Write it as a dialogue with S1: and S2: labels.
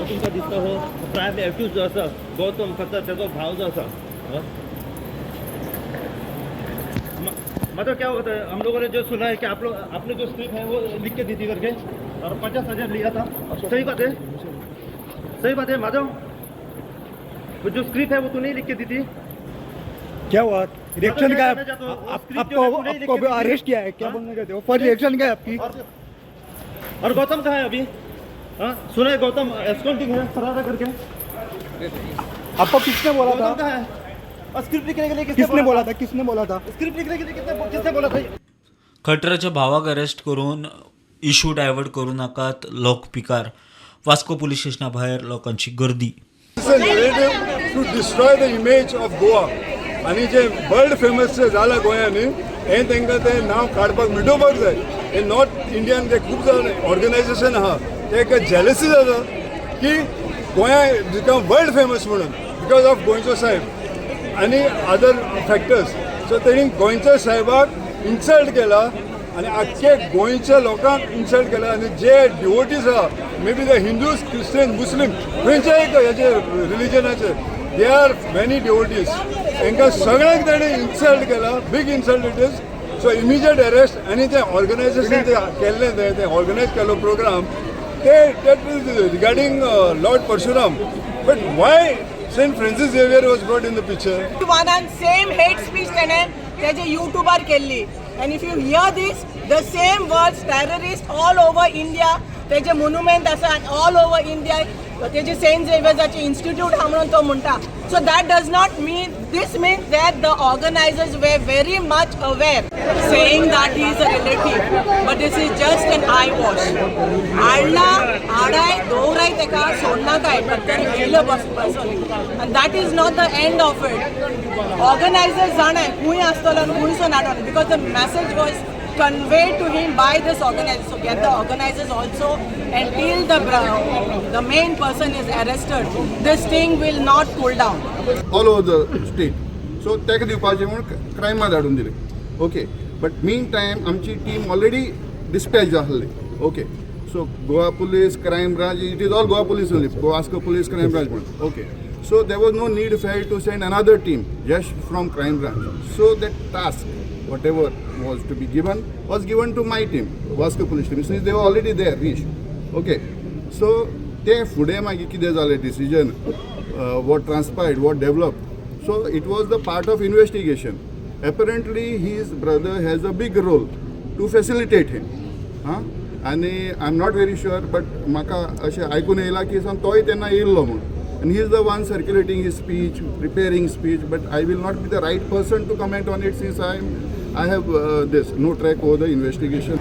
S1: तुमकां दिसता हो प्रायम एक्यूज जो आसा गौतम फक्त तेजो भाव जो आसा मतलब क्या होता है, हम लोगों ने जो सुना है कि आप लोग आपने जो स्क्रिप्ट है वो लिख के दी थी करके और 50,000 लिया था। सही बात है, सही बात है माधव, वो जो स्क्रिप्ट है वो तूने ही लिख के दी थी।
S2: क्या हुआ? रिएक्शन क्या है? आपको अरेस्ट किया है, क्या बोलना चाहते हो? फॉर रिएक्शन क्या है आपकी?
S1: और गौतम कहाँ है अभी? हाँ सुना है गौतम एस्काउंटिंग है फरारा करके।
S2: आपको किसने बोला था?
S1: गौतम कहाँ है? और स्क्रिप्ट लिखने के लिए
S2: किसने बोला था? किसने बोला था?
S1: स्क्रिप्ट लिखने के लिए किसने बोला था?
S3: खटराच्या भावाक अरेस्ट करून इशू डायवर्ट करू नाकात लोक पिकार. वास्को पुलीस स्टेशना भायर लोकांची गर्दी.
S4: To destroy the image of Goa आणि जे वर्ल्ड फेमस झाला गोंयांनी हे तांकां ते नांव काडपाक मिटोवपाक जाय. हे नॉर्थ इंडियान जे खूब ऑर्गनायझेशन आहा ते जेलसी जाता की गोंया बिकम वर्ल्ड फेमस म्हणून बिकॉज ऑफ गोंयचो साहेब आणि अदर फॅक्टर्स. सो तेणी गोंयच्या साहेबाक इन्सल्ट केला आणि अख्खे गोंयच्या लोकांक इन्सल्ट केला. आणि जे डिवोटीज आहा may be the Hindus Christian Muslim खंयच्याय हेचे रिलिजनाचे दे आर मेनी डिवोटीज तांकां सगळ्यांक तेणी इन्सल्ट केला. Big insult it is. So immediate arrest. आणि ते ऑर्गनायझेशन ते केल्लें ते ऑर्गनायज केलो प्रोग्राम ते regarding Lord Parshuram. But why Saint Francis Xavier was brought in the picture.
S5: One and same hate speech तेजे YouTuber केल्ली. And if you hear this, the same words terrorist all over India, तेजे monument आसा all over India, तेजे Saint Xavier's institute हा म्हणून तो म्हणटा. So that does not mean, this means that the organizers were very much aware, saying that he is a relative, but this is just an eyewash. आडला आडाय दोराय तेका सोडना काय तर गेलो बसून. And that is not the end of it. Organizers जाणाय खूंय आसतलो आनी खूंयसून हाडटलो because the message was conveyed to him by this organizer. So get the organizers also, until the main person is arrested, this thing will not cool down.
S4: All over the state. So ताका दिवपाचें म्हणून क्रायमा धाडून दिले. Okay. But mean time आमची team already dispatch आसली. Okay. So Goa police crime branch, it is all Goa police only, Vasco police crime branch म्हणून. Okay. So there was no need felt to send another team just from crime branch. So that task, whatever was to be given, was given to my team, Vasco police team. Since they were already there, reached. Okay. So they fude magi kide zale decision, what transpired, what developed. So it was the part of investigation. Apparently his brother has a big role to facilitate him. And I'm not very sure, but maka अशें आयकून येयला की तोय तेन्ना येयल्लो म्हणून. And he is the one circulating his speech, preparing speech, but I will not be the right person to comment on it since I have no track over the investigation.